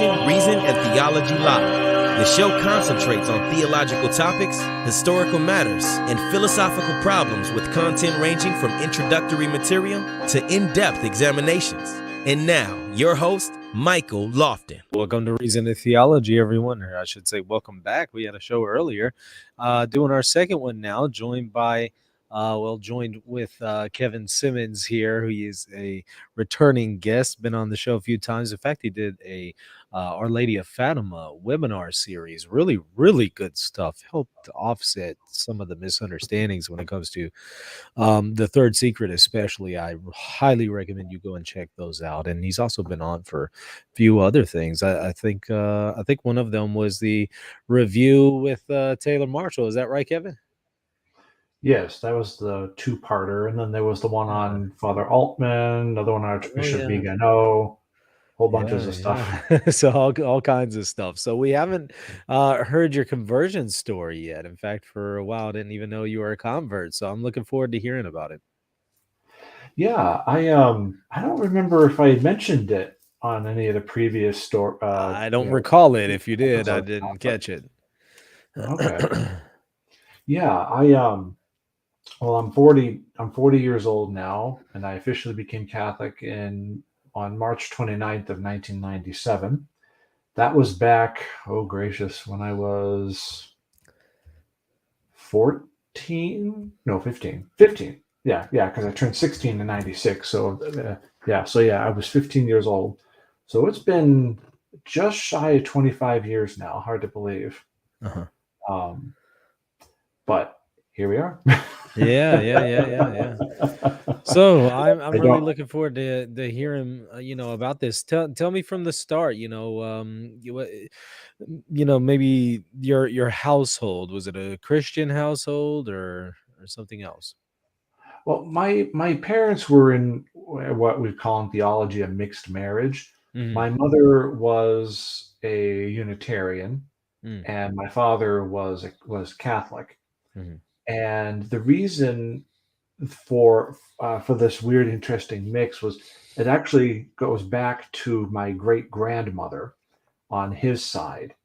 Tradition, Reason, and Theology Live. The show concentrates on theological topics, historical matters, and philosophical problems with content ranging from introductory material to in-depth examinations. And now, your host, Michael Lofton. Welcome to Reason and Theology, everyone. Or I should say welcome back. We had a show earlier, doing our second one now, joined with Kevin Symonds here, who is a returning guest, been on the show a few times. In fact, he did a Our Lady of Fatima webinar series. Really, really good stuff. Helped offset some of the misunderstandings when it comes to the Third Secret, especially. I highly recommend you go and check those out. And he's also been on for a few other things. I think one of them was the review with Taylor Marshall. Is that right, Kevin? Yes, that was the two-parter, and then there was the one on Father Altman, another one on Archbishop Vigano, whole bunches of stuff. So all kinds of stuff. So we haven't heard your conversion story yet. In fact, for a while, I didn't even know you were a convert. So I'm looking forward to hearing about it. Yeah, I don't remember if I mentioned it on any of the previous story. I don't recall it. If you did, I didn't catch it. Okay. Yeah, well, I'm 40 years old now, and I officially became Catholic on March 29th of 1997. That was back, oh gracious, when I was 15. Yeah, because I turned 16 in 96. So, I was 15 years old. So it's been just shy of 25 years now. Hard to believe. Uh-huh. But here we are. Yeah. So I'm really looking forward to hearing about this. Tell me from the start. Maybe your household, was it a Christian household or something else? Well, my parents were in what we call in theology a mixed marriage. Mm-hmm. My mother was a Unitarian, and my father was Catholic. Mm-hmm. And the reason for this weird, interesting mix was it actually goes back to my great grandmother on his side.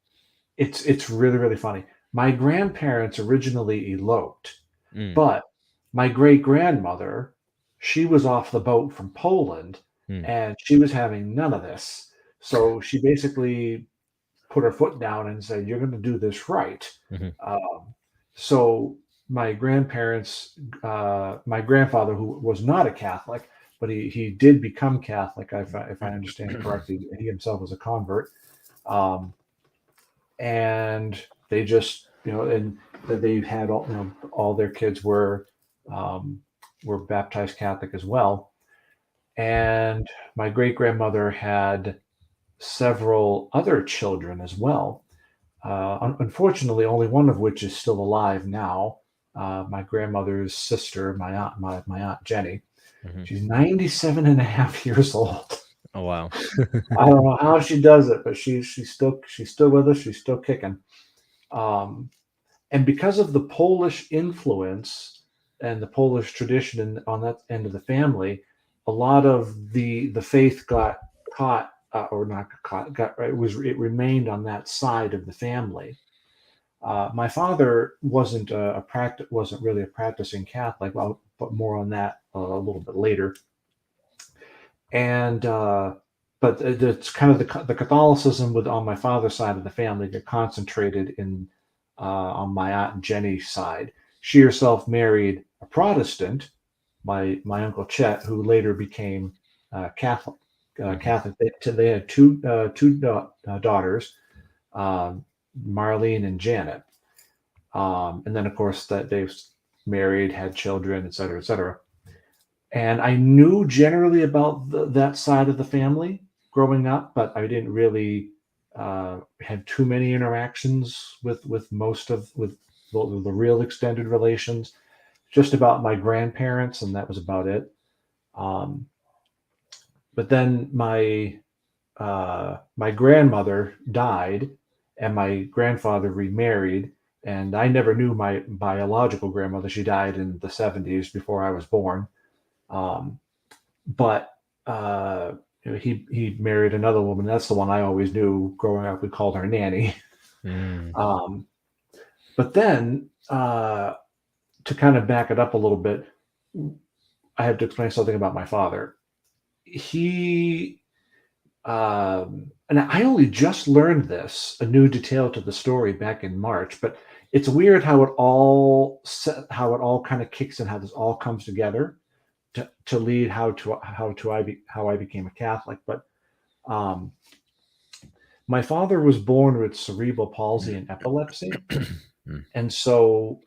It's really, really funny. My grandparents originally eloped, but my great grandmother, she was off the boat from Poland, and she was having none of this. So she basically put her foot down and said, "You're going to do this right." So my grandparents, my grandfather, who was not a Catholic, but he did become Catholic, if I understand correctly. He himself was a convert. And they just, and they've had all their kids were baptized Catholic as well. And my great grandmother had several other children as well. Unfortunately, only one of which is still alive now. My grandmother's sister, my aunt Jenny. She's 97 and a half years old. Oh wow. I don't know how she does it, but she's still with us. She's still kicking. And because of the Polish influence and the Polish tradition on that end of the family, a lot of the faith got caught or not caught. It remained on that side of the family. My father wasn't really a practicing Catholic, but more on that a little bit later. And but it's kind of the Catholicism on my father's side of the family that concentrated on my aunt Jenny's side. She herself married a Protestant, my uncle Chet, who later became Catholic. Catholic. They had two daughters, Marlene and Janet, and then of course that they've married, had children, et cetera, et cetera. And I knew generally about that side of the family growing up, but I didn't really have too many interactions with most of the real extended relations. Just about my grandparents, and that was about it. But then my grandmother died, and my grandfather remarried, and I never knew my biological grandmother. She died in the 70s before I was born. But he married another woman. That's the one I always knew growing up. We called her Nanny. Mm. But then, to kind of back it up a little bit, I have to explain something about my father. He, and I only just learned this, a new detail to the story back in March, but it's weird how how it all kind of kicks in, how this all comes together to lead how I became a Catholic. But um, my father was born with cerebral palsy and epilepsy. And so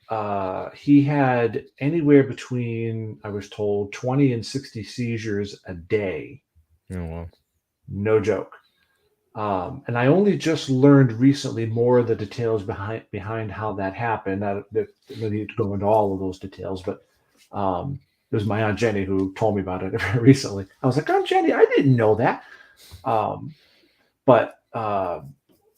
he had anywhere between, I was told, 20 and 60 seizures a day. Oh, wow. No joke. And I only just learned recently more of the details behind how that happened. I don't need to go into all of those details, but it was my Aunt Jenny who told me about it very recently. I was like, Aunt Jenny, I didn't know that. But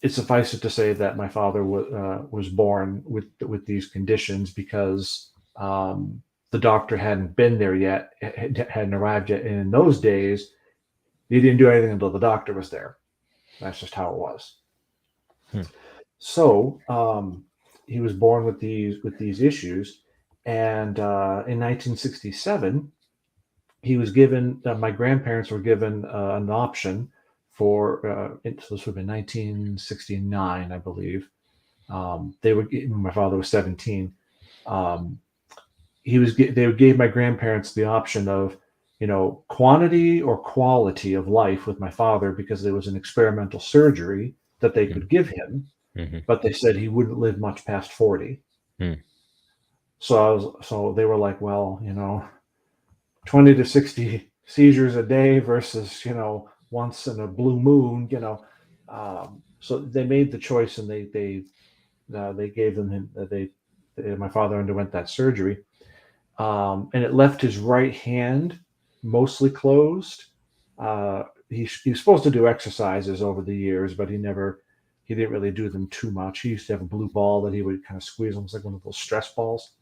it suffices to say that my father was born with these conditions because the doctor hadn't been there yet, hadn't arrived yet. And in those days, he didn't do anything until the doctor was there. That's just how it was. So he was born with these issues, and in 1967, he was given. My grandparents were given an option for. This would have been 1969, I believe. My father was 17. They gave my grandparents the option of, quantity or quality of life with my father, because there was an experimental surgery that they could give him, but they said he wouldn't live much past 40. So they were like, well, 20 to 60 seizures a day versus, once in a blue moon, so they made the choice, and they gave them, my father underwent that surgery. And it left his right hand mostly closed. He was supposed to do exercises over the years, but he didn't really do them too much. He used to have a blue ball that he would kind of squeeze, almost like one of those stress balls.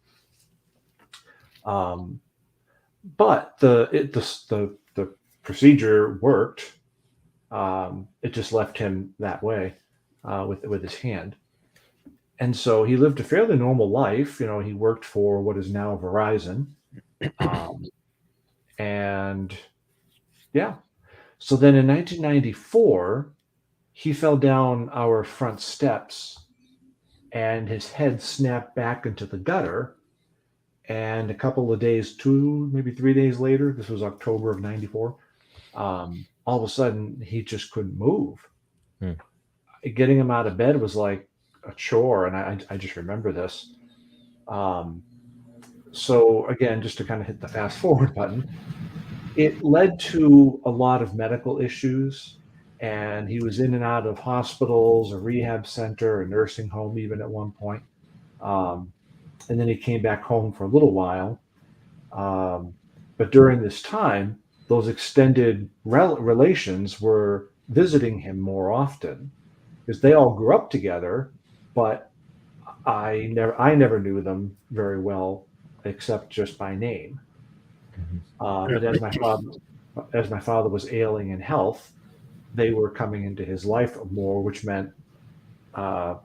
But the procedure worked. It just left him that way with his hand. And so he lived a fairly normal life. He worked for what is now Verizon. And yeah. So then in 1994, he fell down our front steps and his head snapped back into the gutter. And a couple of days, 3 days later, this was October of 94, all of a sudden he just couldn't move. Getting him out of bed was like a chore, and I just remember this. So again, just to kind of hit the fast forward button, it led to a lot of medical issues, and he was in and out of hospitals, a rehab center, a nursing home, even at one point. And then he came back home for a little while. But during this time, those extended relations were visiting him more often, because they all grew up together, but I never knew them very well, except just by name. But as my father was ailing in health, they were coming into his life more, which meant I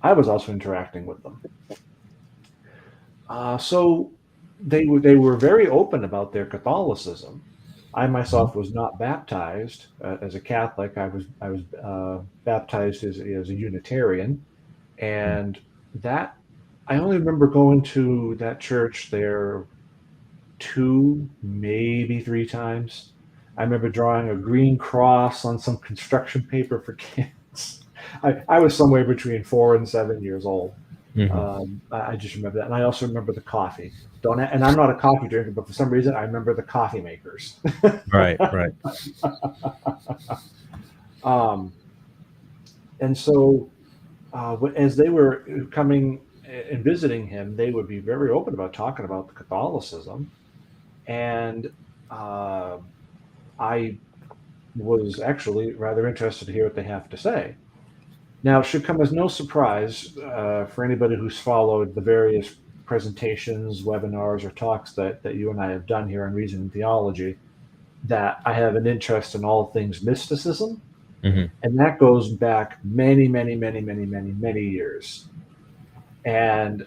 was also interacting with them. So they were very open about their Catholicism. I myself was not baptized as a Catholic. I was baptized as a Unitarian, and that I only remember going to that church there 2, maybe 3 times. I remember drawing a green cross on some construction paper for kids. I was somewhere between 4 and 7 years old. I just remember that, and I also remember the coffee. And I'm not a coffee drinker, but for some reason I remember the coffee makers. Right. And so as they were coming and visiting him, they would be very open about talking about the Catholicism, and I was actually rather interested to hear what they have to say. Now, it should come as no surprise for anybody who's followed the various presentations, webinars, or talks that you and I have done here on Reason and Theology. that I have an interest in all things mysticism, Mhm. and that goes back many, many, many, many, many, many years, and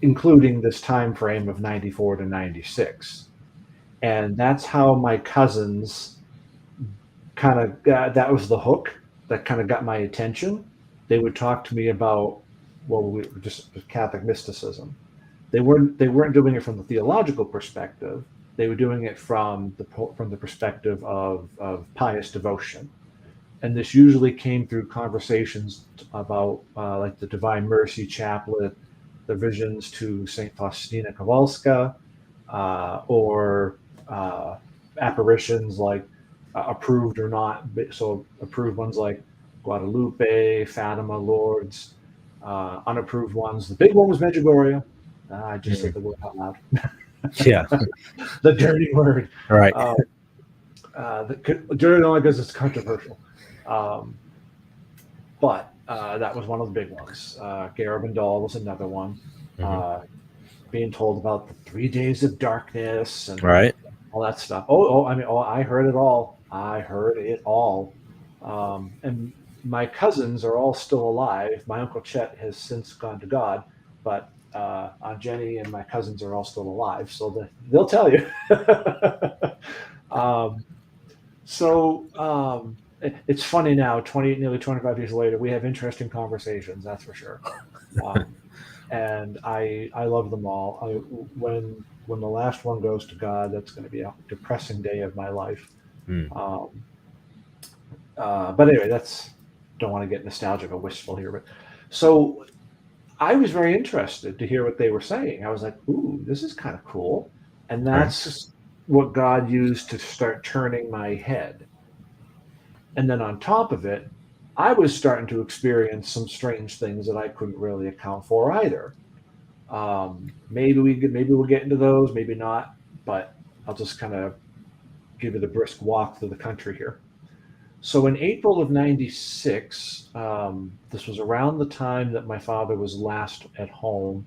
including this time frame of 94 to 96. And that's how my cousins kind of that was the hook that kind of got my attention. They would talk to me about, well, we were just Catholic mysticism. They weren't doing it from the theological perspective. They were doing it from the perspective of pious devotion, and this usually came through conversations about like the Divine Mercy Chaplet, the visions to Saint Faustina Kowalska, or apparitions like approved or not. So approved ones like Guadalupe, Fatima, Lourdes. Unapproved ones. The big one was Medjugorje. I just said Mhm. the word out loud. Yeah. The dirty word. All right. Uh, dirty only because it's controversial. Um, but that was one of the big ones. Garabandal was another one. Mhm. Uh, being told about the 3 days of darkness and Right. all that stuff. I mean, I heard it all. I heard it all. And my cousins are all still alive. My uncle Chet has since gone to God, but Aunt Jenny and my cousins are all still alive, so they'll tell you. um, it's funny now, nearly 25 years later, we have interesting conversations. That's for sure. Um, and I love them all. When the last one goes to God, that's going to be a depressing day of my life. Mm. Um, but anyway, that's don't want to get nostalgic or wistful here, but so I was very interested to hear what they were saying. I was like, "Ooh, this is kind of cool," and Right. that's what God used to start turning my head. And then on top of it, I was starting to experience some strange things that I couldn't really account for either. Maybe we'll get into those, maybe not, but I'll just kind of give it a brisk walk through the country here. So in April of '96, this was around the time that my father was last at home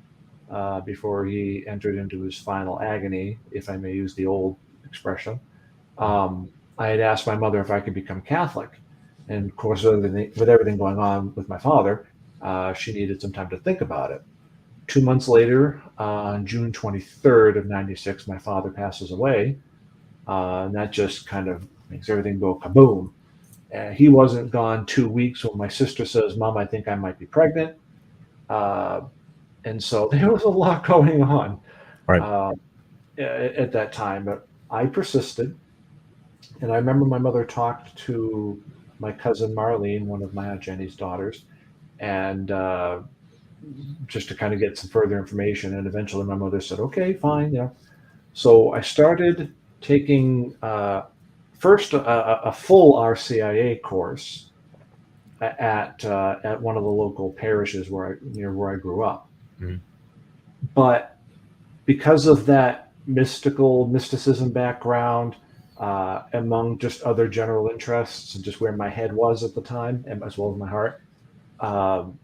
before he entered into his final agony, if I may use the old expression. I had asked my mother if I could become Catholic. And of course, with everything going on with my father, she needed some time to think about it. 2 months later, on June 23rd of '96, my father passes away. And that just kind of makes everything go kaboom. He wasn't gone 2 weeks when my sister says, "Mom, I think I might be pregnant." Uh, and so there was a lot going on Right. uh, at that time. But I persisted. And I remember my mother talked to my cousin Marlene, one of my Aunt Jenny's daughters, and just to kind of get some further information. And eventually my mother said, "Okay, fine." So I started taking first a full RCIA course at one of the local parishes near where I grew up. Mhm. But because of that mysticism background, among just other general interests and just where my head was at the time, and as well as my heart, um,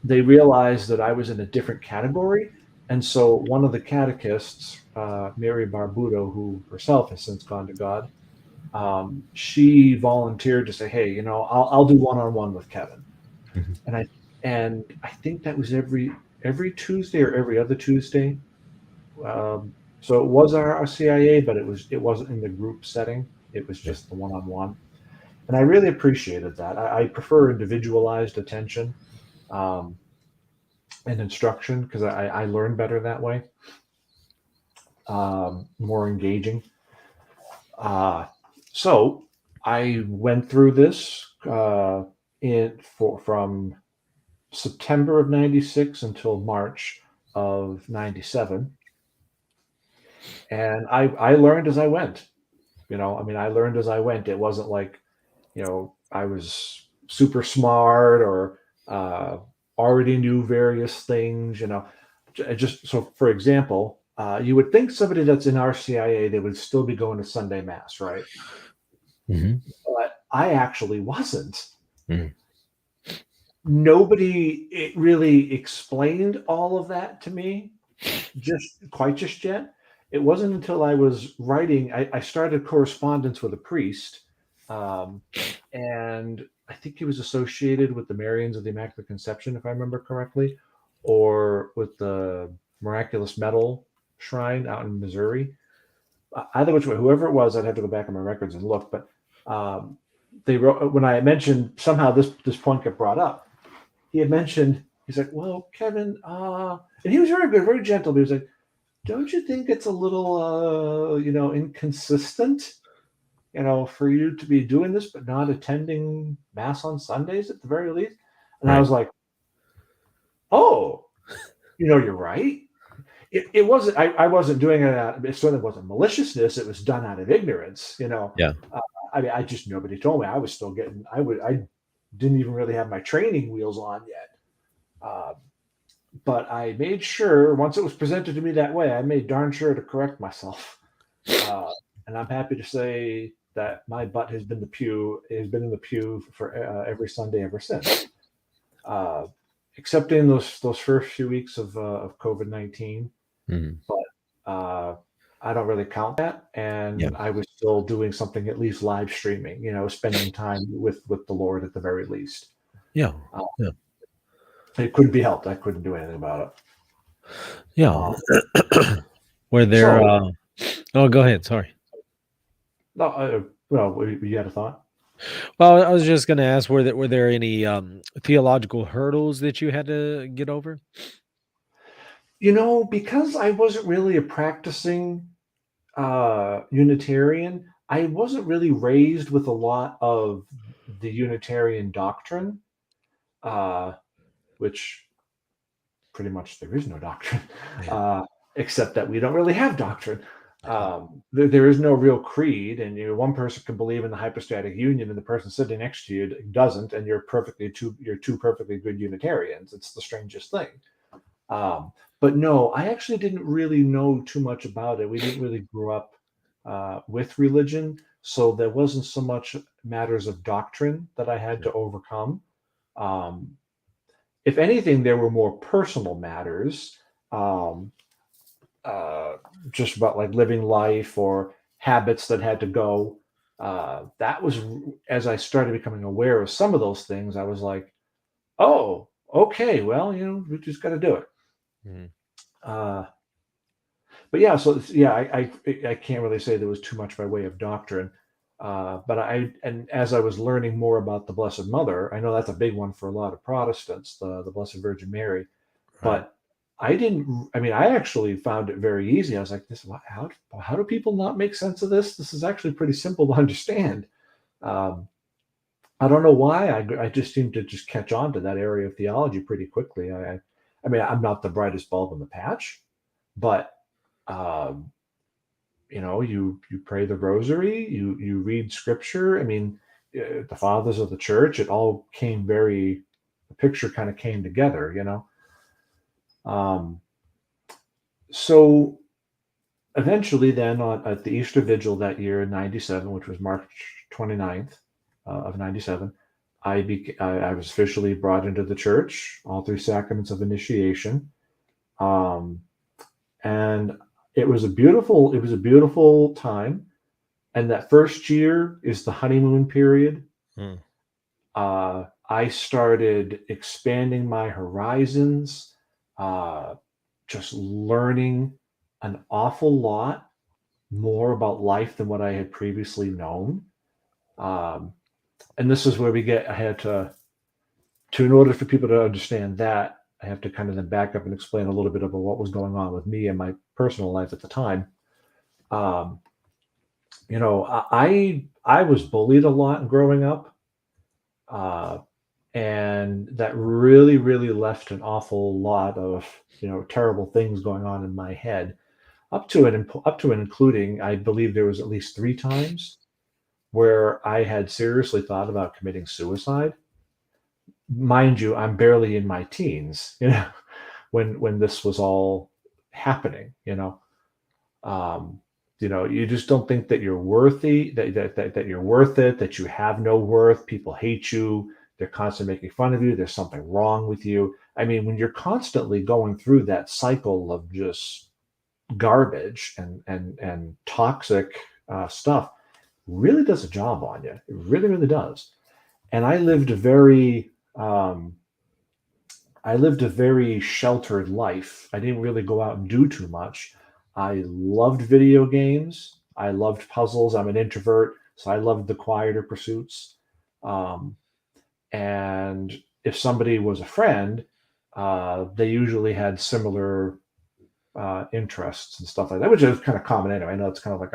they realized that I was in a different category. And so one of the catechists, Mary Barbudo, who herself has since gone to God, she volunteered to say, "Hey, I'll do one-on-one with Kevin." Mhm. And I think that was every Tuesday or every other Tuesday. So it was our CIA, but it wasn't in the group setting. It was Yeah. just the one-on-one, and I really appreciated that. I prefer individualized attention um, and instruction because I learn better that way. More engaging. Uh, so I went through this from September of '96 until March of '97, and I learned as I went. I mean, I learned as I went. It wasn't like I was super smart or uh, already knew various things. Just so for example, you would think somebody that's in RCIA they would still be going to Sunday mass, right? Mhm. But I actually wasn't. Mhm. Nobody really explained all of that to me just yet. it wasn't until I was writing, I started correspondence with a priest, and I think he was associated with the Marians of the Immaculate Conception, if I remember correctly, or with the Miraculous Medal Shrine out in Missouri. Either which way, whoever it was, I'd have to go back in my records and look. But they wrote, when I mentioned, somehow this point got brought up. He had mentioned, he's like, well, Kevin, and he was very good, very gentle. But he was like, don't you think it's a little, inconsistent, for you to be doing this but not attending mass on Sundays at the very least? And I was like, oh, you're right. It wasn't. I wasn't doing it. It certainly wasn't maliciousness. It was done out of ignorance. Yeah. I just, nobody told me. I was still getting. I didn't even really have my training wheels on yet. But I made sure, once it was presented to me that way, I made darn sure to correct myself. And I'm happy to say that my butt has been in the pew for every Sunday ever since. Except in those first few weeks of COVID-19. Mm-hmm. But I don't really count that. And I was still doing something, at least live streaming, spending time with the Lord at the very least. Yeah. It couldn't be helped. I couldn't do anything about it. Yeah. Were there? Oh, go ahead. Sorry. No. Well, you had a thought? Well, I was just going to ask, were there any theological hurdles that you had to get over? Because I wasn't really a practicing Unitarian, I wasn't really raised with a lot of the Unitarian doctrine, which pretty much there is no doctrine, except that we don't really have doctrine. There is no real creed, and one person can believe in the hypostatic union, and the person sitting next to you doesn't, and you're two perfectly good Unitarians. It's the strangest thing. But no, I actually didn't really know too much about it. We didn't really grow up with religion, so there wasn't so much matters of doctrine that I had to overcome. If anything, there were more personal matters, just about like living life or habits that had to go. That was, as I started becoming aware of some of those things, I was like, oh, okay, well, we just got to do it. Mm-hmm. But yeah, so yeah, I can't really say there was too much by way of doctrine. But as I was learning more about the Blessed Mother, I know that's a big one for a lot of Protestants, the Blessed Virgin Mary. Right. But I actually found it very easy. I was like, how do people not make sense of this? This is actually pretty simple to understand. I don't know why. I just seem to just catch on to that area of theology pretty quickly. I'm not the brightest bulb in the patch, but you pray the rosary, you read scripture. The fathers of the church, it all came the picture kind of came together, So eventually then at the Easter Vigil that year in 97, which was March 29th of 97, I was officially brought into the church, all three sacraments of initiation. And it was a beautiful time. And that first year is the honeymoon period. I started expanding my horizons, just learning an awful lot more about life than what I had previously known. And this is where in order for people to understand that, I have to kind of then back up and explain a little bit about what was going on with me and my personal life at the time. I was bullied a lot growing up. And that really, really left an awful lot of, terrible things going on in my head, up to and including, I believe there was at least 3 times where I had seriously thought about committing suicide. Mind you, I'm barely in my teens, when this was all happening, you just don't think that you're worthy, that you're worth it, that you have no worth. People hate you. They're constantly making fun of you. There's something wrong with you. When you're constantly going through that cycle of just garbage and toxic stuff really does a job on you. It really, really does. And I lived a very sheltered life. I didn't really go out and do too much. I loved video games. I loved puzzles. I'm an introvert, so I loved the quieter pursuits. Um, and if somebody was a friend, they usually had similar interests and stuff like that, which is kind of common anyway. I know it's kind of like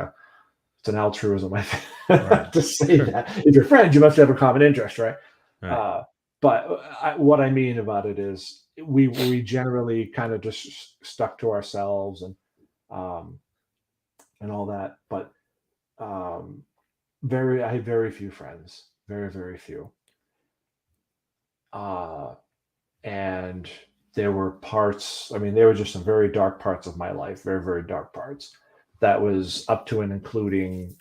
it's an altruism, I think, Right. to say that. If you're friends, you must have a common interest, right? Right. But what I mean about it is we generally kind of just stuck to ourselves um, and all that. But um, I had very few friends, very, very few. And there were parts, I mean, there were just some very dark parts of my life, very, very dark parts. That was up to and including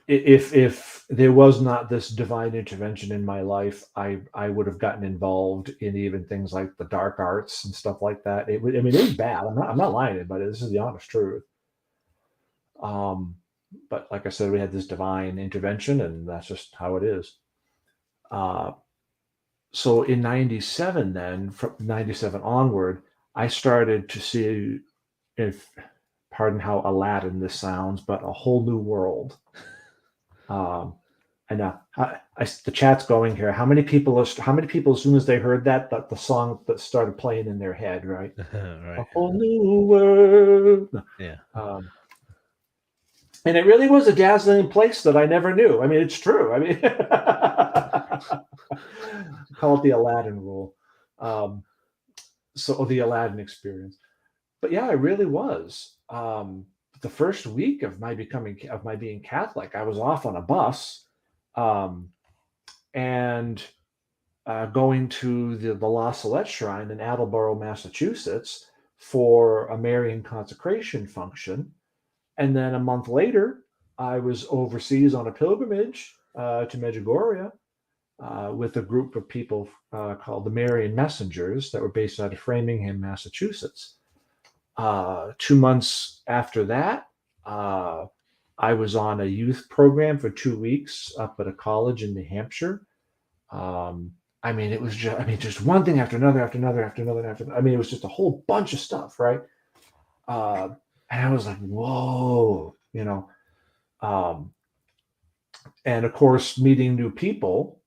if there was not this divine intervention in my life, I would have gotten involved in even things like the dark arts and stuff like that. It was bad. I'm not lying about it. This is the honest truth. But like I said, we had this divine intervention, and that's just how it is. So in 97, then from 97 onward, I started to see, if pardon how Aladdin this sounds, but a whole new world. And the chat's going here. How many people, as soon as they heard that the song that started playing in their head, right? Right. A whole new world. Yeah. And it really was a dazzling place that I never knew. I mean, it's true. I mean, call it the Aladdin rule. So the Aladdin experience. But yeah, it really was. The first week of my being Catholic, I was off on a bus, and going to the La Salette Shrine in Attleboro, Massachusetts, for a Marian consecration function. And then a month later, I was overseas on a pilgrimage to Medjugorje with a group of people called the Marian Messengers that were based out of Framingham, Massachusetts. 2 months after that, I was on a youth program for 2 weeks up at a college in New Hampshire. I mean, it was just one thing after another, after another, after another, after. I mean, it was just a whole bunch of stuff, right? And I was like, whoa, and of course, meeting new people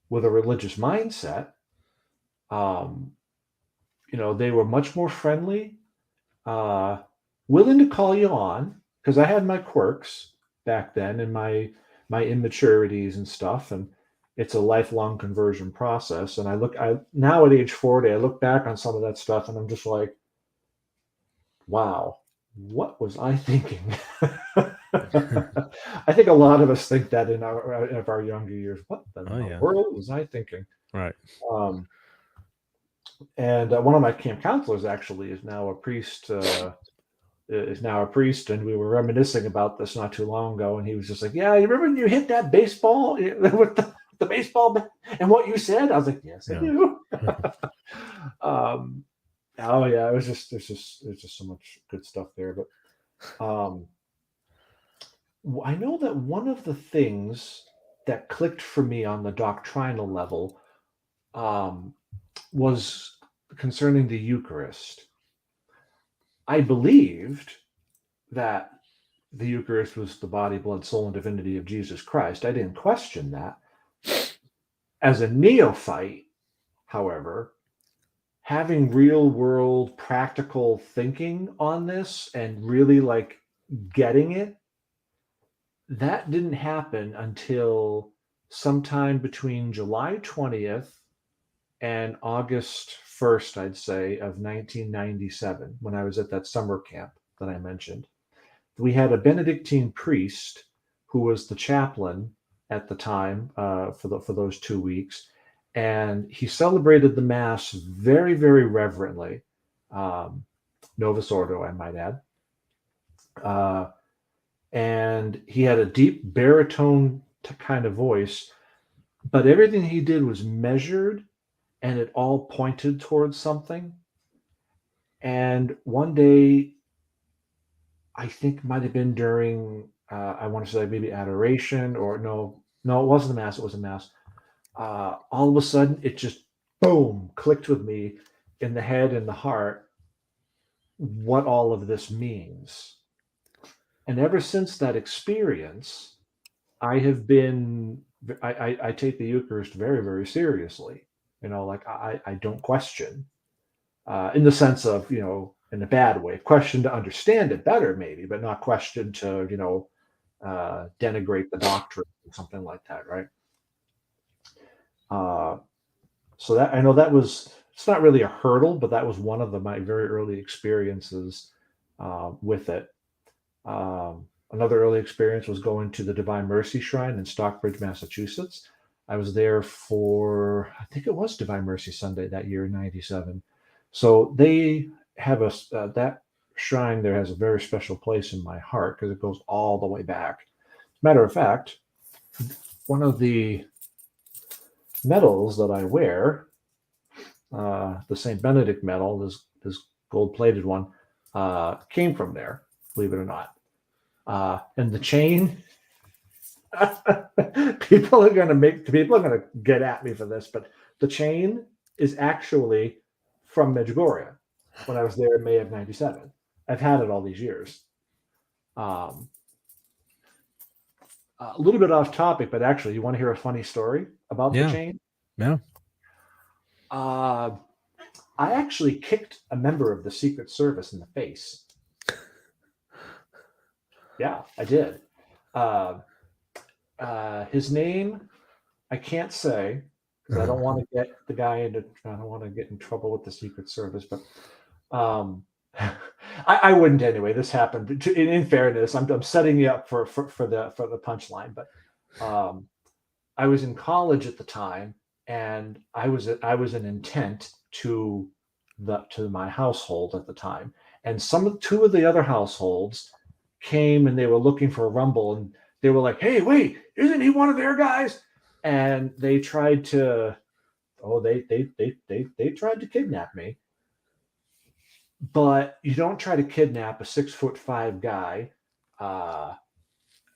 with a religious mindset, they were much more friendly, willing to call you on, because I had my quirks back then and my immaturities and stuff, and it's a lifelong conversion process. And now at age 40, I look back on some of that stuff and I'm just like, wow, what was I thinking? I think a lot of us think that in our younger years. What the world was I thinking? Right. And one of my camp counselors actually is now a priest. And we were reminiscing about this not too long ago. And he was just like, "Yeah, you remember when you hit that baseball with the baseball and what you said?" I was like, "Yes, I do." Oh yeah, there's just so much good stuff there. But I know that one of the things that clicked for me on the doctrinal level was concerning the Eucharist. I believed that the Eucharist was the body, blood, soul, and divinity of Jesus Christ. I didn't question that. As a neophyte, however, having real world practical thinking on this and really like getting it, that didn't happen until sometime between July 20th and August 1st, I'd say, of 1997, when I was at that summer camp that I mentioned. We had a Benedictine priest who was the chaplain at the time for those 2 weeks. And he celebrated the Mass very, very reverently, Novus Ordo, I might add. And he had a deep baritone kind of voice, but everything he did was measured, and it all pointed towards something. And one day, I think it might have been during, I want to say maybe adoration, or no, it wasn't a mass. It was a mass. All of a sudden, it just boom clicked with me in the head and the heart what all of this means. And ever since that experience, I have been, I take the Eucharist very, very seriously. Like I don't question, in the sense of, in a bad way, question to understand it better, maybe, but not question to, denigrate the doctrine or something like that, right? Uh, so that I know that was, it's not really a hurdle, but that was one of my very early experiences with it. Another early experience was going to the Divine Mercy Shrine in Stockbridge, Massachusetts. I was there for, I think it was Divine Mercy Sunday that year in '97. So they have that shrine there has a very special place in my heart because it goes all the way back. Matter of fact, one of the medals that I wear, the St. Benedict medal, this gold plated one, came from there, believe it or not. And the chain, people are going to get at me for this, but the chain is actually from Medjugorje when I was there in May of '97. I've had it all these years. Um, a little bit off topic, but actually, you want to hear a funny story about the Yeah. chain? Yeah. I actually kicked a member of the Secret Service in the face. Yeah, I did. His name, I can't say because I don't want to get the guy into. I don't want to get in trouble with the Secret Service, but I wouldn't anyway. This happened. In fairness, I'm setting you up for the punchline, but I was in college at the time, and I was an intent to my household at the time, and two of the other households came and they were looking for a rumble, and they were like, "Hey, wait, isn't he one of their guys?" And they tried to, they tried to kidnap me. But you don't try to kidnap a 6'5" guy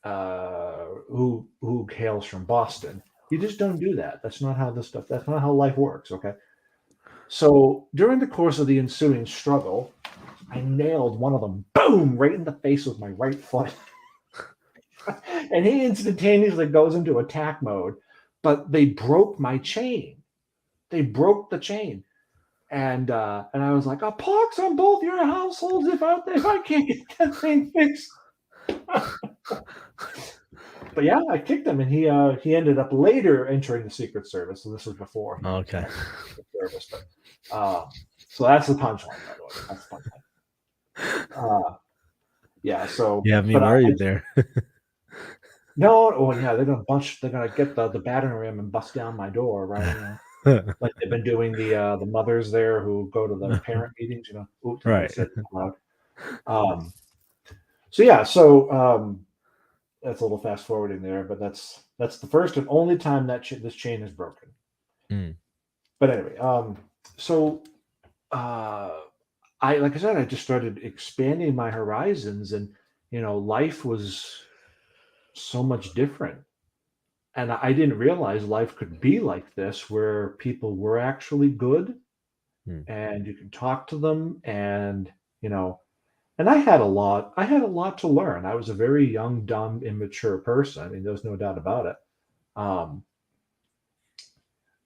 who hails from Boston. You just don't do that. That's not how that's not how life works. Okay. So during the course of the ensuing struggle, I nailed one of them, boom, right in the face with my right foot. And he instantaneously goes into attack mode. But they broke my chain. They broke the chain. And I was like, "A pox on both your households if I can't get that thing fixed." But yeah, I kicked him, and he ended up later entering the Secret Service. So this was before he Okay. entered the Secret Service. But so that's the punchline, by the way. That's the punchline. Yeah. So You have me but worried there. no, well, yeah, they're gonna get the battering ram and bust down my door, right? Like they've been doing the mothers there who go to the parent meetings. Oops, I Right. said it out loud. So yeah, that's a little fast forwarding there, but that's the first and only time that this chain is broken. Mm. But anyway, so like I said, I just started expanding my horizons, and life was so much different, and I didn't realize life could be like this, where people were actually good, and you can talk to them, and and I had a lot. I had a lot to learn. I was a very young, dumb, immature person. I mean, there's no doubt about it. Um,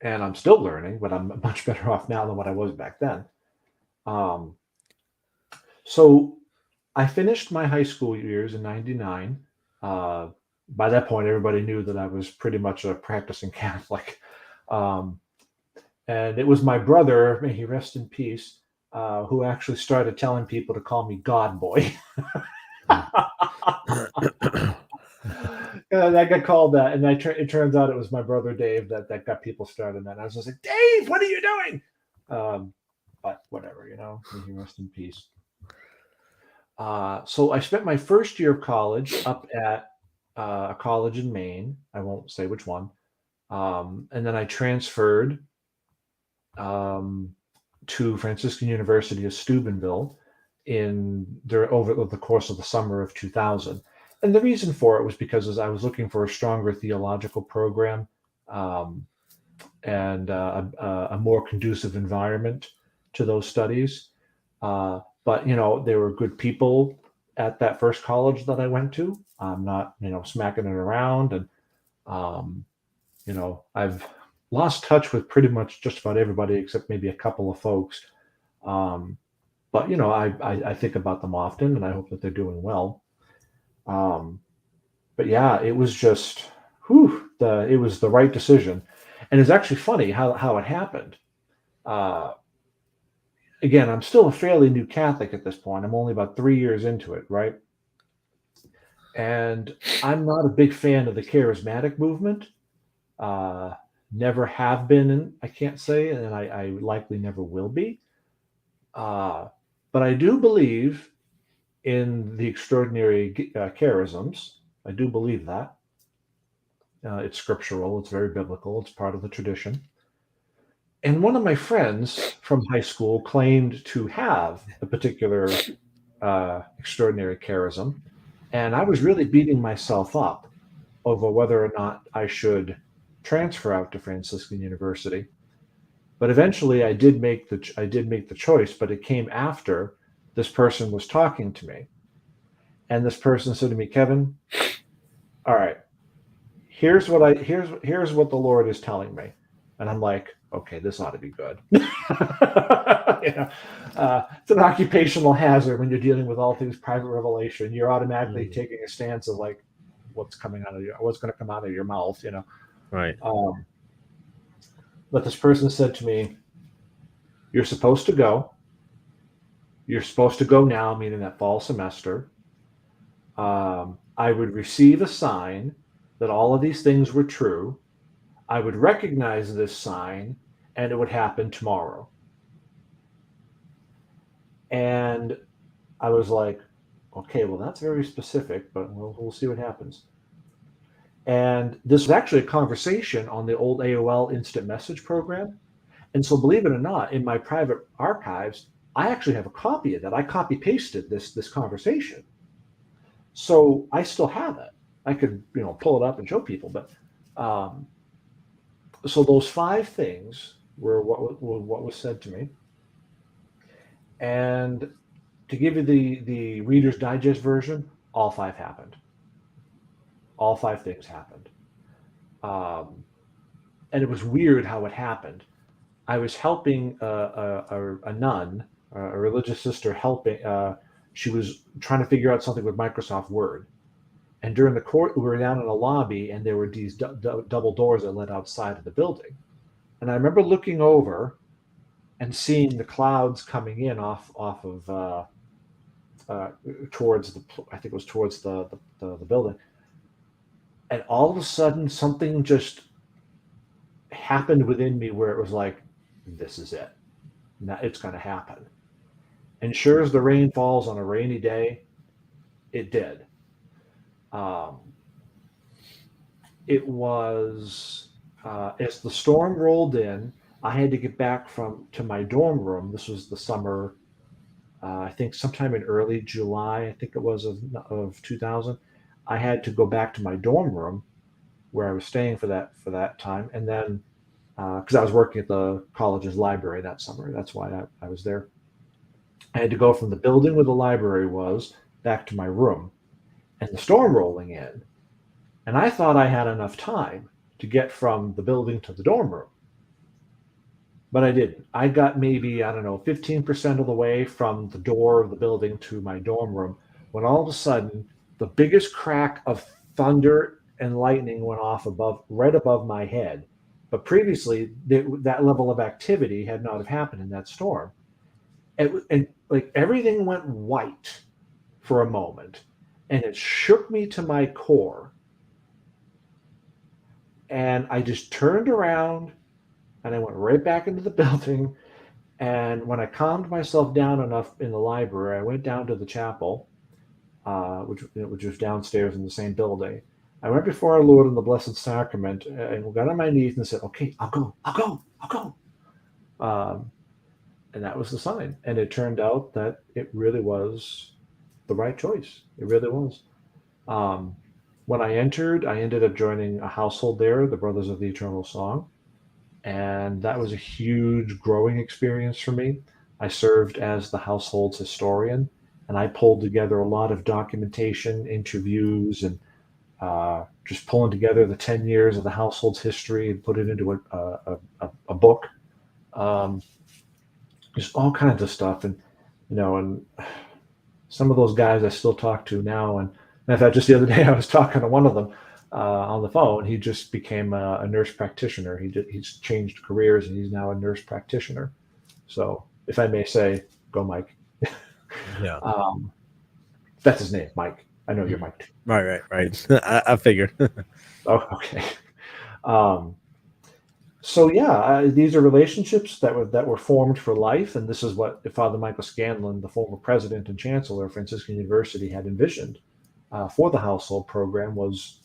and I'm still learning, but I'm much better off now than what I was back then. Um, so I finished my high school years in '99. By that point, everybody knew that I was pretty much a practicing Catholic. Um, and it was my brother, may he rest in peace, who actually started telling people to call me God Boy. I got called that, and it turns out it was my brother Dave that got people started. And I was just like, "Dave, what are you doing?" But whatever, may he rest in peace. So I spent my first year of college up at a college in Maine. I won't say which one. And then I transferred to Franciscan University of Steubenville over the course of the summer of 2000. And the reason for it was because I was looking for a stronger theological program, and a more conducive environment to those studies. But there were good people at that first college that I went to. I'm not smacking it around, and I've lost touch with pretty much just about everybody except maybe a couple of folks. But I think about them often, and I hope that they're doing well. But yeah, it was just, it was the right decision. And it's actually funny how it happened. Again, I'm still a fairly new Catholic at this point. I'm only about 3 years into it, right? And I'm not a big fan of the charismatic movement. Never have been, I can't say, and I likely never will be. But I do believe in the extraordinary charisms. I do believe that. It's scriptural, it's very biblical, it's part of the tradition. And one of my friends from high school claimed to have a particular extraordinary charism. And I was really beating myself up over whether or not I should transfer out to Franciscan University. But eventually I did make the choice, but it came after this person was talking to me. And this person said to me, Kevin, all right, here's what the Lord is telling me. And I'm like, okay, this ought to be good. It's an occupational hazard when you're dealing with all things private revelation. You're automatically taking a stance of like, what's going to come out of your mouth, Right. But this person said to me, you're supposed to go. You're supposed to go now, meaning that fall semester. I would receive a sign that all of these things were true. I would recognize this sign, and it would happen tomorrow. And I was like, okay, well, that's very specific, but we'll see what happens. And this was actually a conversation on the old AOL instant message program. And so, believe it or not, in my private archives, I actually have a copy of that. I copy pasted this conversation. So I still have it. I could, pull it up and show people. But so those 5 things were what was said to me. And to give you the Reader's Digest version, all 5 happened. All 5 things happened. And it was weird how it happened. I was helping a nun, a religious sister, helping. She was trying to figure out something with Microsoft Word. And during the court, we were down in a lobby, and there were these double doors that led outside of the building. And I remember looking over and seeing the clouds coming in off of towards the building. And all of a sudden, something just happened within me where it was like, this is it. Now it's going to happen. And sure as the rain falls on a rainy day, it did. It was, as the storm rolled in, I had to get back to my dorm room. This was the summer, I think sometime in early July, I think it was of 2000. I had to go back to my dorm room where I was staying for that time. And then, because I was working at the college's library that summer, that's why I was there. I had to go from the building where the library was back to my room, and the storm rolling in. And I thought I had enough time to get from the building to the dorm room. But I didn't. I got maybe, 15% of the way from the door of the building to my dorm room when all of a sudden the biggest crack of thunder and lightning went off right above my head. But previously, that level of activity had not have happened in that storm. And like everything went white for a moment, and it shook me to my core. And I just turned around and I went right back into the building. And when I calmed myself down enough in the library, I went down to the chapel, which was downstairs in the same building. I went before our Lord in the Blessed Sacrament and got on my knees and said, okay, I'll go. And that was the sign. And it turned out that it really was the right choice. It really was. Um, when I entered, I ended up joining a household there, the Brothers of the Eternal Song, and that was a huge growing experience for me. I served as the household's historian, and I pulled together a lot of documentation, interviews, and just pulling together the 10 years of the household's history and put it into a book. Um, just all kinds of stuff. And some of those guys I still talk to now. And in fact, just the other day, I was talking to one of them on the phone. He just became a nurse practitioner. He's changed careers and he's now a nurse practitioner. So, if I may say, go Mike. Yeah. Um, that's his name, Mike. I know you're Mike too. Right. I figured. Oh, okay. Um, so yeah, these are relationships that were formed for life, and this is what Father Michael Scanlon, the former president and chancellor of Franciscan University, had envisioned for the household program was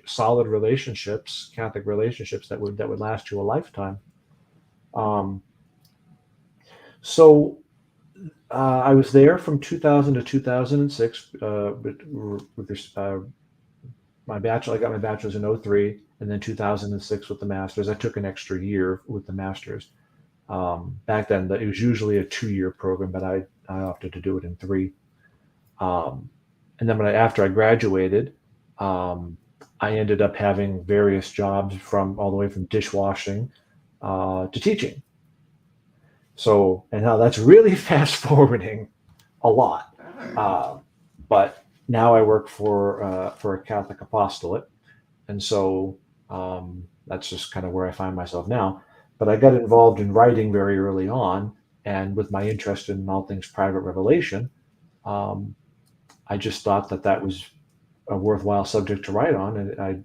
solid relationships, Catholic relationships that would last you a lifetime. Um, so I was there from 2000 to 2006 with this, my bachelor. I got my bachelor's in '03, and then 2006 with the master's. I took an extra year with the master's. Back then, it was usually a 2-year program, but I opted to do it in 3. Um, and then after I graduated, um, I ended up having various jobs from all the way from dishwashing to teaching. So, and now that's really fast forwarding a lot. Uh, but now I work for a Catholic apostolate, and so that's just kind of where I find myself now. But I got involved in writing very early on, and with my interest in all things private revelation, um, I just thought that was a worthwhile subject to write on, and I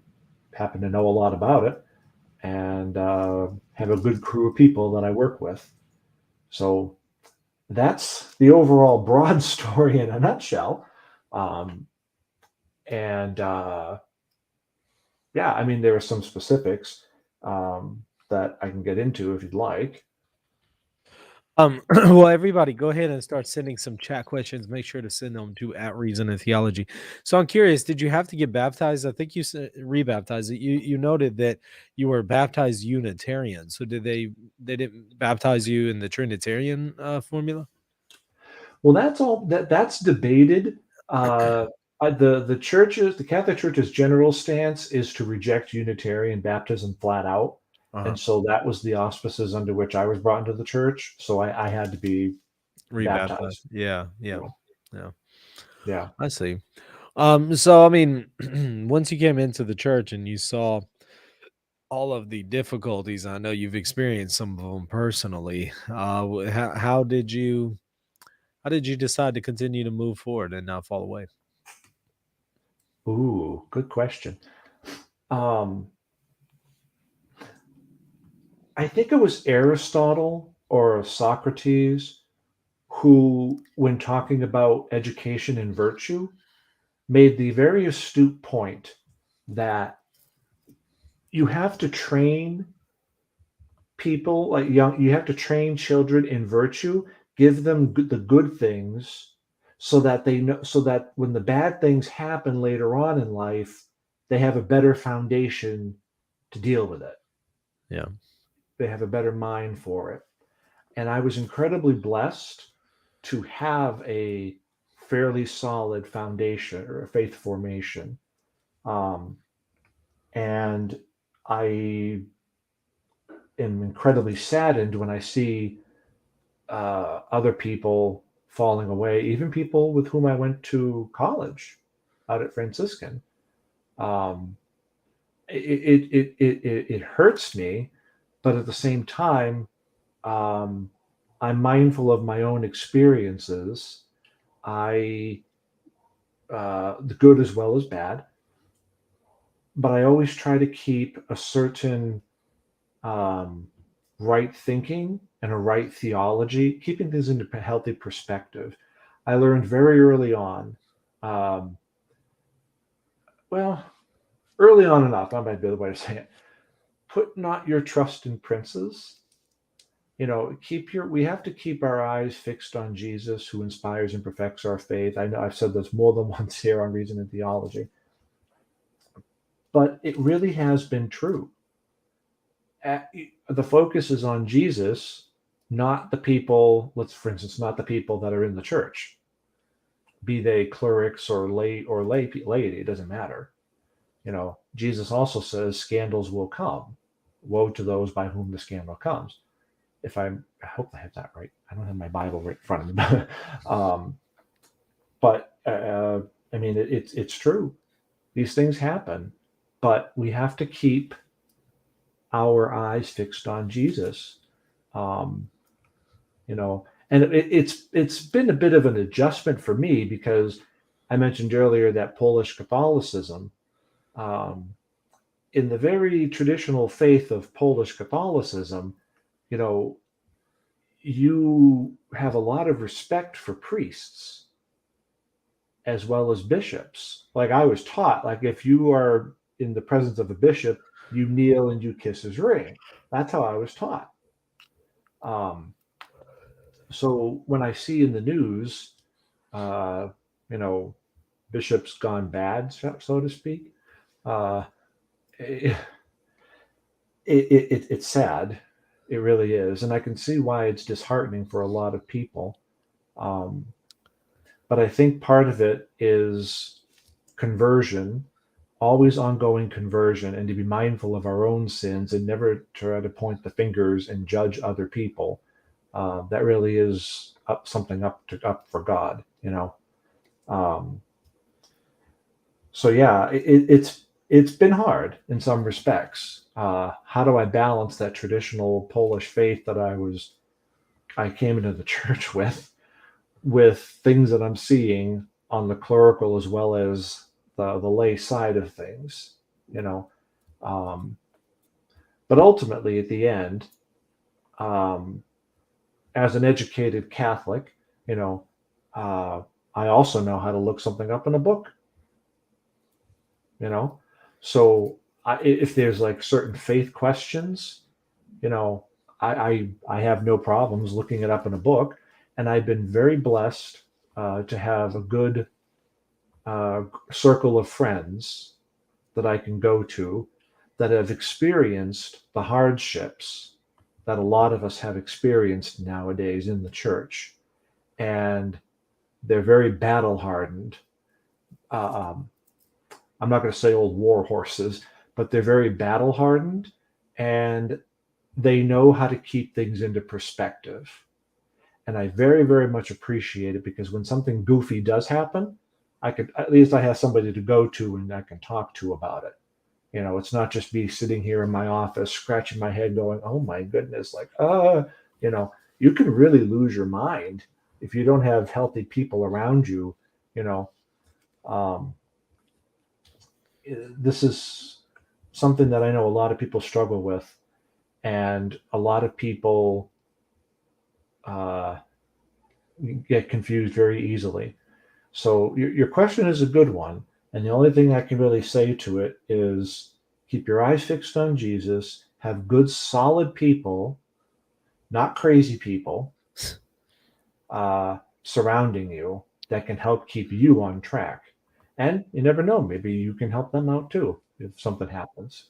happen to know a lot about it, and have a good crew of people that I work with. So that's the overall broad story in a nutshell. Um, and yeah, I mean, there are some specifics that I can get into if you'd like. Well, everybody, go ahead and start sending some chat questions. Make sure to send them to at Reason and Theology. So I'm curious, did you have to get baptized? I think you said rebaptized. You noted that you were baptized Unitarian. So they didn't baptize you in the Trinitarian formula? Well, that's debated. Uh, the Catholic Church's general stance is to reject Unitarian baptism flat out, Uh-huh. and so that was the auspices under which I was brought into the church. So I had to be Rebaptized. baptized. Yeah. You know, Yeah. yeah. I see. So I mean, once you came into the church and you saw all of the difficulties, I know you've experienced some of them personally. How did you decide to continue to move forward and not fall away? Ooh, good question. Um, I think it was Aristotle or Socrates who, when talking about education and virtue, made the very astute point that you have to train people like young you have to train children in virtue, give them the good things so that they know, so that when the bad things happen later on in life, they have a better foundation to deal with it. Yeah. They have a better mind for it. And I was incredibly blessed to have a fairly solid foundation or a faith formation. Um, and I am incredibly saddened when I see other people falling away, even people with whom I went to college out at Franciscan. Um, it hurts me, but at the same time, um, I'm mindful of my own experiences. I the good as well as bad, but I always try to keep a certain um, right thinking and a right theology, keeping things into a healthy perspective. I learned very early on, um, well, early on enough, that might be the way to say it. Put not your trust in princes. we have to keep our eyes fixed on Jesus, who inspires and perfects our faith. I know I've said this more than once here on Reason and Theology, but it really has been true. The focus is on Jesus, not the people. For instance, not the people that are in the church, be they clerics or laity. It doesn't matter. Jesus also says scandals will come. Woe to those by whom the scandal comes. I hope I have that right. I don't have my Bible right in front of me, but I mean, it's true. These things happen, but we have to keep our eyes fixed on Jesus. And it's been a bit of an adjustment for me, because I mentioned earlier that Polish Catholicism, in the very traditional faith of Polish Catholicism, you have a lot of respect for priests as well as bishops. Like I was taught, like if you are in the presence of a bishop, you kneel and you kiss his ring. That's how I was taught. So when I see in the news, bishops gone bad, so to speak, it's sad. It really is. And I can see why it's disheartening for a lot of people. But I think part of it is conversion, always ongoing conversion, and to be mindful of our own sins and never try to point the fingers and judge other people. That really is something up for God, So yeah, it's been hard in some respects. How do I balance that traditional Polish faith that I came into the church with things that I'm seeing on the clerical as well as the lay side of things, but ultimately at the end, as an educated Catholic, I also know how to look something up in a book, so if there's like certain faith questions, I have no problems looking it up in a book. And I've been very blessed to have a good circle of friends that I can go to that have experienced the hardships that a lot of us have experienced nowadays in the church. And they're very battle hardened. I'm not going to say old war horses, but they're very battle hardened, and they know how to keep things into perspective. And I very, very much appreciate it, because when something goofy does happen, at least I have somebody to go to and I can talk to about it. It's not just me sitting here in my office, scratching my head going, oh my goodness, like, you can really lose your mind if you don't have healthy people around you, this is something that I know a lot of people struggle with, and a lot of people get confused very easily. So your question is a good one. And the only thing I can really say to it is keep your eyes fixed on Jesus, have good, solid people, not crazy people, surrounding you that can help keep you on track. And you never know, maybe you can help them out too if something happens,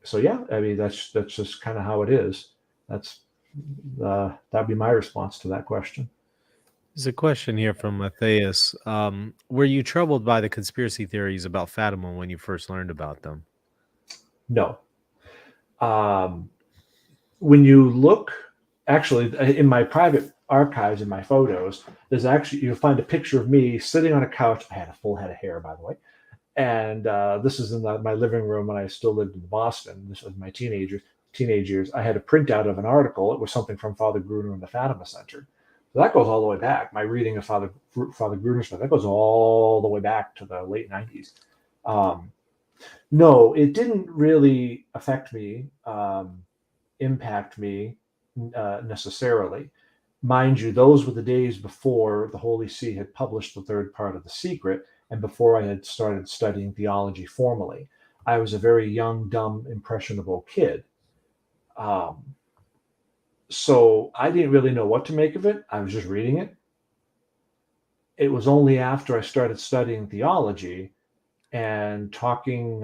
So yeah, I mean, that's just kind of how it is. That'd be my response to that question. There's a question here from Matthias. Were you troubled by the conspiracy theories about Fatima when you first learned about them? No. When you look, actually, in my private archives, in my photos, you'll find a picture of me sitting on a couch. I had a full head of hair, by the way. And this is in my living room when I still lived in Boston. This was my teenage years. I had a printout of an article. It was something from Father Gruner in the Fatima Center. So that goes all the way back. My reading of Father Gruner stuff, that goes all the way back to the late 90s. No, it didn't really affect me, impact me necessarily. Mind you, those were the days before the Holy See had published the third part of The Secret, and before I had started studying theology formally. I was a very young, dumb, impressionable kid. So I didn't really know what to make of it. I was just reading it. It was only after I started studying theology and talking.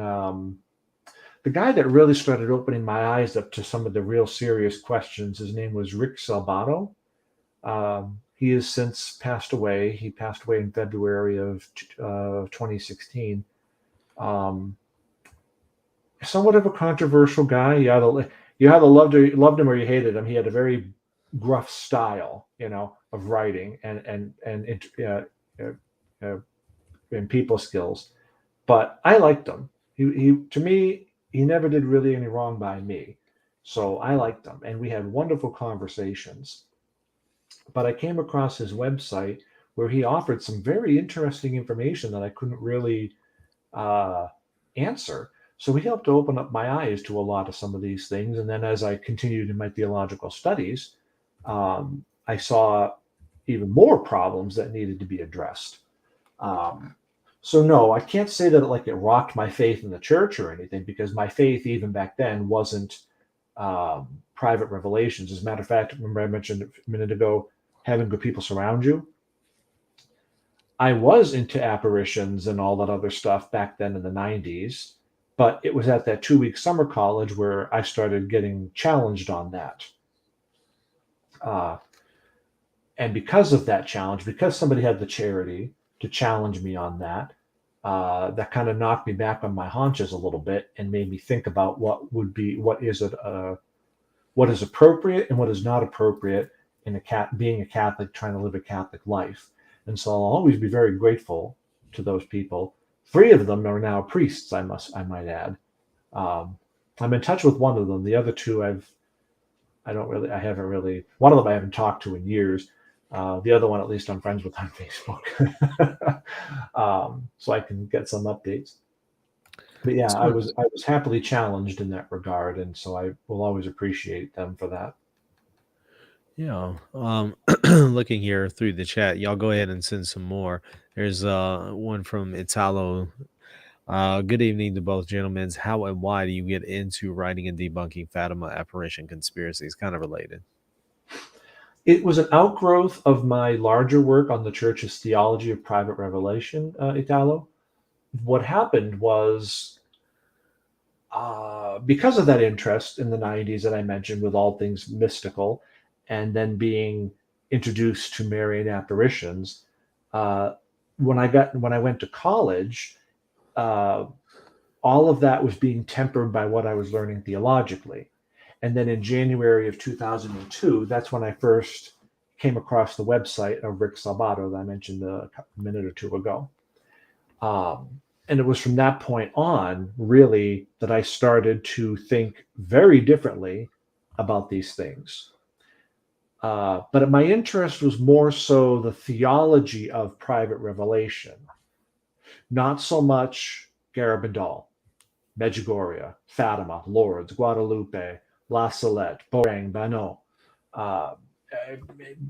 The guy that really started opening my eyes up to some of the real serious questions, his name was Rick Salvato. He has since passed away. He passed away in February of 2016. Somewhat of a controversial guy. You either loved him or you hated him. He had a very gruff style, of writing and people skills. But I liked him. He to me, he never did really any wrong by me. So I liked him, and we had wonderful conversations. But I came across his website where he offered some very interesting information that I couldn't really uh, answer. So he helped to open up my eyes to a lot of some of these things. And then as I continued in my theological studies, I saw even more problems that needed to be addressed. So no, I can't say that it rocked my faith in the church or anything, because my faith even back then wasn't private revelations. As a matter of fact, remember I mentioned a minute ago, having good people surround you. I was into apparitions and all that other stuff back then in the 90s, but it was at that 2-week summer college where I started getting challenged on that. And because of that challenge, because somebody had the charity to challenge me on that, that kind of knocked me back on my haunches a little bit and made me think about what is appropriate and what is not appropriate in being a Catholic, trying to live a Catholic life. And so I'll always be very grateful to those people. 3 of them are now priests, I might add. I'm in touch with one of them. The other 2 I haven't really. One of them I haven't talked to in years. The other one, at least, I'm friends with on Facebook, so I can get some updates. But yeah, I was happily challenged in that regard, and so I will always appreciate them for that. Yeah. Looking here through the chat, y'all go ahead and send some more. There's one from Italo. Good evening to both gentlemen. How and why do you get into writing and debunking Fatima apparition conspiracies? Kind of related. It was an outgrowth of my larger work on the Church's theology of private revelation, Italo. What happened was, because of that interest in the 90s that I mentioned with all things mystical, and then being introduced to Marian apparitions, when I went to college, all of that was being tempered by what I was learning theologically. And then in January of 2002, that's when I first came across the website of Rick Salvato that I mentioned a minute or 2 ago. And it was from that point on, really, that I started to think very differently about these things. But my interest was more so the theology of private revelation, not so much Garabandal, Medjugorje, Fatima, Lourdes, Guadalupe, La Salette, Borang, Bano.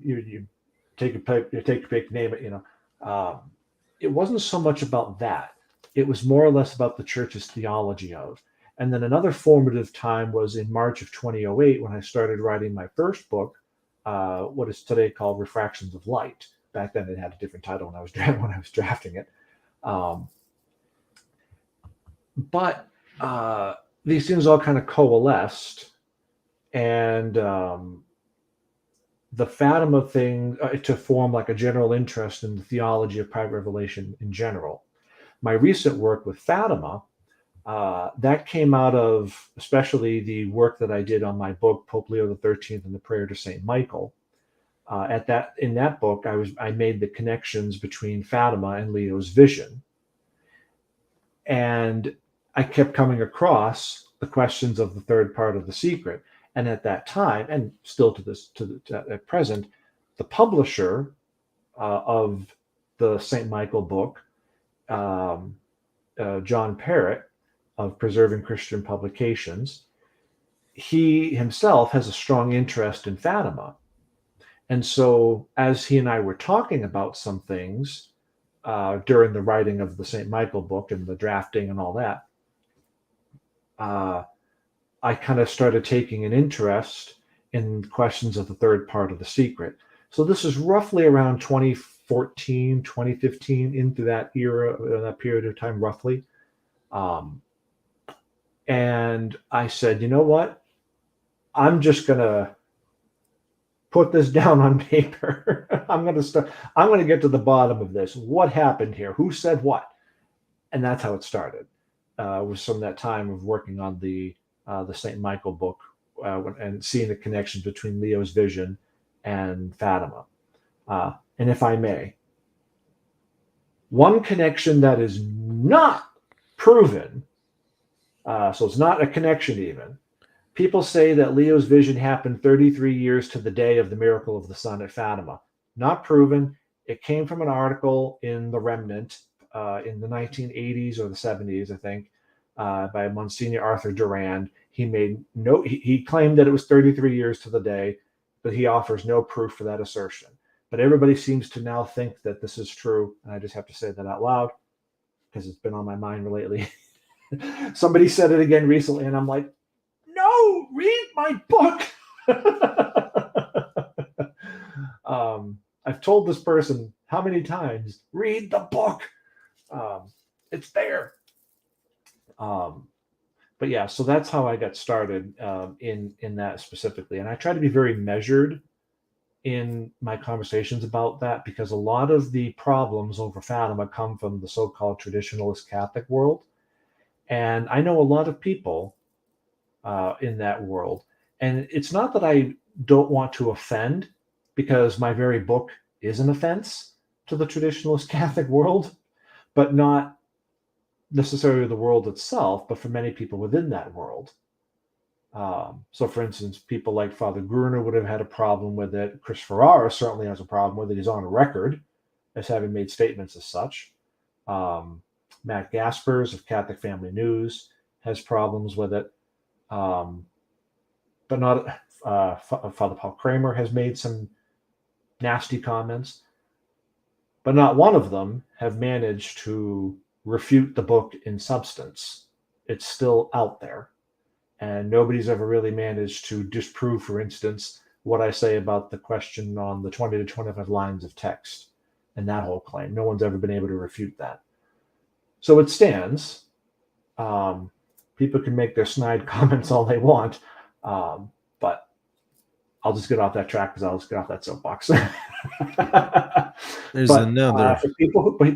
You take your pick, name it. It wasn't so much about that. It was more or less about the church's theology of. And then another formative time was in March of 2008 when I started writing my first book, what is today called Refractions of Light. Back then it had a different title when I was drafting it. But these things all kind of coalesced, and the Fatima thing to form like a general interest in the theology of private revelation in general. My recent work with Fatima, that came out of especially the work that I did on my book, Pope Leo XIII and the Prayer to Saint Michael. In that book, I made the connections between Fatima and Leo's vision, and I kept coming across the questions of the third part of The Secret. And at that time, and still at present, the publisher of the St. Michael book, John Parrott of Preserving Christian Publications, he himself has a strong interest in Fatima. And so as he and I were talking about some things during the writing of the St. Michael book and the drafting and all that, I kind of started taking an interest in questions of the third part of The Secret. So this is roughly around 2014, 2015, into that era, that period of time, roughly. And I said, you know what? I'm just going to put this down on paper. I'm going to get to the bottom of this. What happened here? Who said what? And that's how it started. Was from that time of working on the St. Michael book and seeing the connection between Leo's vision and Fatima. And if I may, one connection that is not proven, so it's not a connection even. People say that Leo's vision happened 33 years to the day of the miracle of the sun at Fatima. Not proven. It came from an article in The Remnant in the 1980s or the 70s, I think, by Monsignor Arthur Durand. He claimed that it was 33 years to the day, but he offers no proof for that assertion. But everybody seems to now think that this is true, and I just have to say that out loud because it's been on my mind lately. Somebody said it again recently, and I'm like, no, read my book. I've told this person how many times, read the book. It's there. But yeah, so that's how I got started in that specifically. And I try to be very measured in my conversations about that because a lot of the problems over Fatima come from the so-called traditionalist Catholic world. And I know a lot of people in that world. And it's not that I don't want to offend, because my very book is an offense to the traditionalist Catholic world, but not necessarily the world itself, but for many people within that world. So, for instance, people like Father Gruner would have had a problem with it. Chris Ferrara certainly has a problem with it. He's on record as having made statements as such. Matt Gaspers of Catholic Family News has problems with it. But not Father Paul Kramer has made some nasty comments, but not one of them have managed to refute the book in substance. It's still out there, and nobody's ever really managed to disprove, for instance, what I say about the question on the 20 to 25 lines of text and that whole claim. No one's ever been able to refute that. So it stands. People can make their snide comments all they want, but I'll just get off that track because I'll just get off that soapbox. There's but another.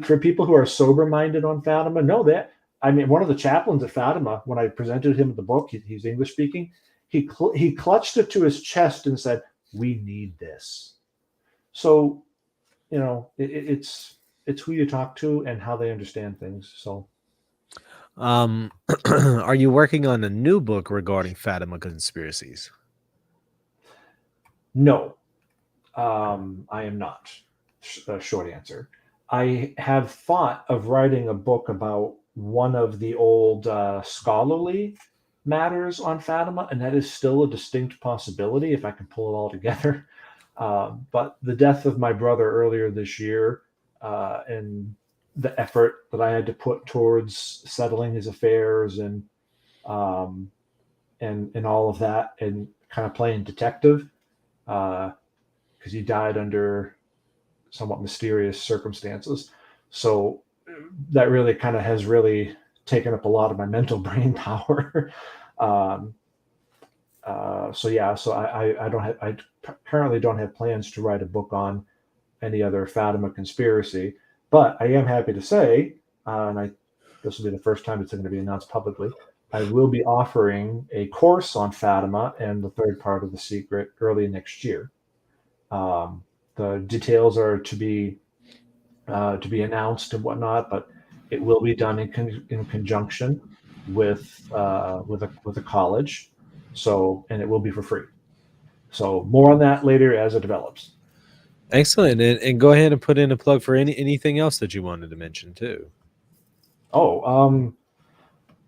For people who are sober-minded on Fatima, know that. I mean, one of the chaplains at Fatima, when I presented him the book, he's English-speaking, he clutched it to his chest and said, "We need this." So, you know, it's who you talk to and how they understand things. So. Are you working on a new book regarding Fatima conspiracies? No, I am not. Short answer. I have thought of writing a book about one of the old scholarly matters on Fatima, and that is still a distinct possibility if I can pull it all together. But the death of my brother earlier this year and the effort that I had to put towards settling his affairs and all of that, and kind of playing detective, because he died under somewhat mysterious circumstances. So that really kind of has really taken up a lot of my mental brain power. So I currently don't have plans to write a book on any other Fatima conspiracy, but I am happy to say, this will be the first time it's going to be announced publicly, I will be offering a course on Fatima and the third part of The Secret early next year. The details are to be announced and whatnot, but it will be done in conjunction with a college. So, and it will be for free. So more on that later as it develops. Excellent. And go ahead and put in a plug for anything else that you wanted to mention too. Oh,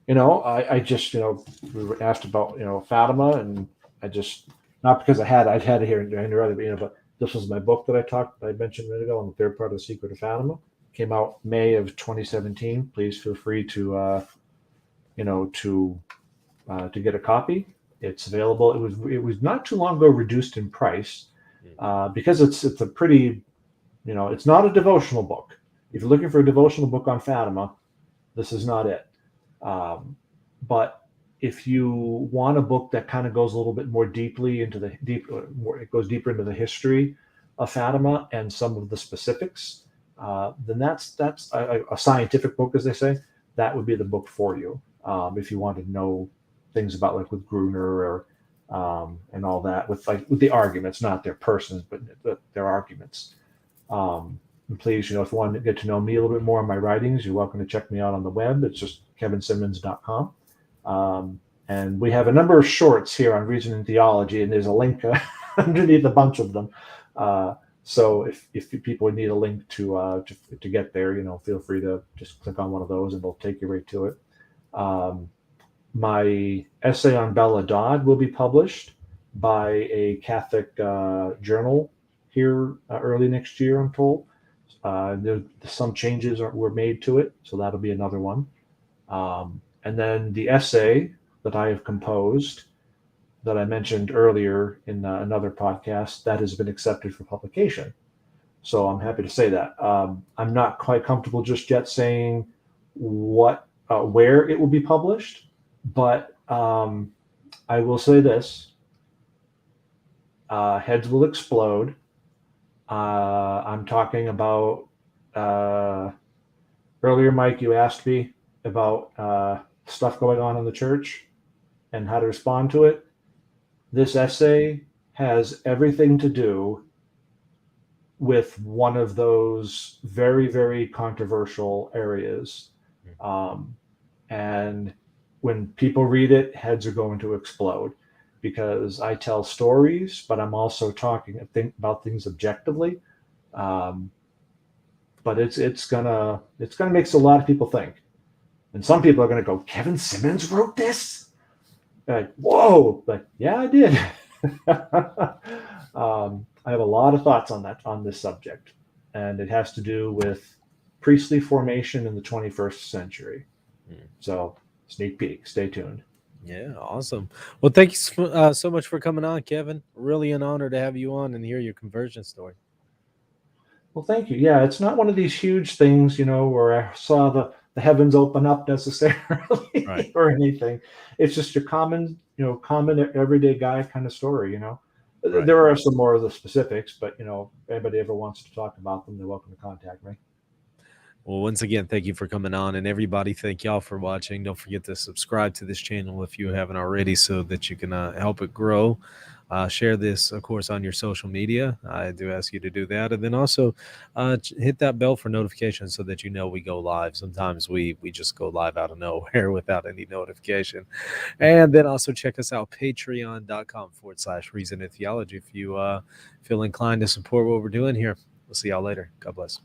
I just, we were asked about, Fatima, and I just, not because I'd had it here and there, but this was my book that I mentioned a minute ago on the third part of The Secret of Fatima. Came out May of 2017. Please feel free to to get a copy. It's available. It was not too long ago reduced in price because it's a pretty, it's not a devotional book. If you're looking for a devotional book on Fatima, this is not it. But if you want a book that kind of goes a little bit more deeply into it goes deeper into the history of Fatima and some of the specifics, then that's a scientific book, as they say. That would be the book for you if you want to know things about, like, with Gruner or and all that, with the arguments, not their persons, but their arguments. And please, if you want to get to know me a little bit more on my writings, you're welcome to check me out on the web. It's just kevinsymonds.com. And we have a number of shorts here on Reason and Theology, and there's a link underneath a bunch of them. So if people need a link to get there, feel free to just click on one of those, and it'll take you right to it. My essay on Bella Dodd will be published by a Catholic journal here early next year, I'm told. Some changes were made to it, so that'll be another one. And then the essay that I have composed, that I mentioned earlier in another podcast, that has been accepted for publication. So I'm happy to say that. I'm not quite comfortable just yet saying where it will be published, but I will say this: heads will explode. I'm talking about earlier, Mike, you asked me about stuff going on in the church and how to respond to it. This essay has everything to do with one of those very, very controversial areas. And when people read it, heads are going to explode, because I tell stories, but I'm also talking about things objectively. But it's gonna make a lot of people think, and some people are gonna go, Kevin Symonds wrote this? Like, whoa! Like, yeah, I did. I have a lot of thoughts on this subject, and it has to do with priestly formation in the 21st century. So, sneak peek. Stay tuned. Yeah, awesome. Well, thank you so much for coming on, Kevin. Really an honor to have you on and hear your conversion story. Well, thank you. Yeah, it's not one of these huge things, where I saw the heavens open up necessarily, right, or anything. It's just your common everyday guy kind of story. Right. There are some more of the specifics, but if anybody ever wants to talk about them, they're welcome to contact me. Well, once again, thank you for coming on, and everybody, thank y'all for watching. Don't forget to subscribe to this channel if you haven't already, so that you can help it grow. Share this, of course, on your social media. I do ask you to do that. And then also hit that bell for notifications so that we go live. Sometimes we just go live out of nowhere without any notification. And then also check us out, patreon.com/Reason and Theology, if you feel inclined to support what we're doing here. We'll see y'all later. God bless.